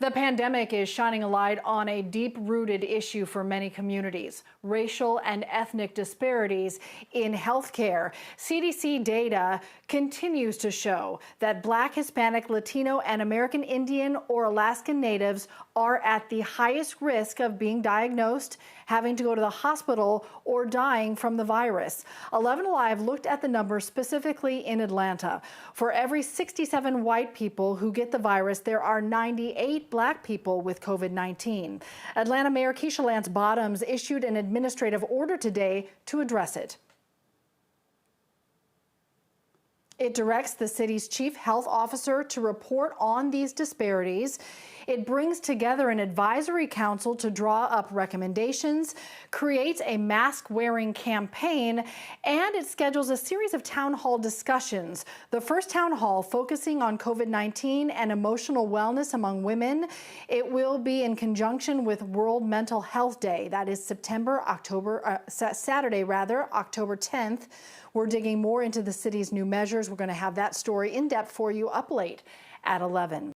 The pandemic is shining a light on a deep-rooted issue for many communities: racial and ethnic disparities in healthcare. CDC data continues to show that Black, Hispanic, Latino, and American Indian or Alaskan Natives are at the highest risk of being diagnosed, having to go to the hospital, or dying from the virus. 11 Alive looked at the numbers specifically in Atlanta. For every 67 white people who get the virus, there are 98 Black people with COVID-19. Atlanta Mayor Keisha Lance Bottoms issued an administrative order today to address it. It directs the city's chief health officer to report on these disparities. It brings together an advisory council to draw up recommendations, creates a mask-wearing campaign, and it schedules a series of town hall discussions. The first town hall focusing on COVID-19 and emotional wellness among women. It will be in conjunction with World Mental Health Day. That is Saturday, October 10th. We're digging more into the city's new measures. We're going to have that story in depth for you up late at 11.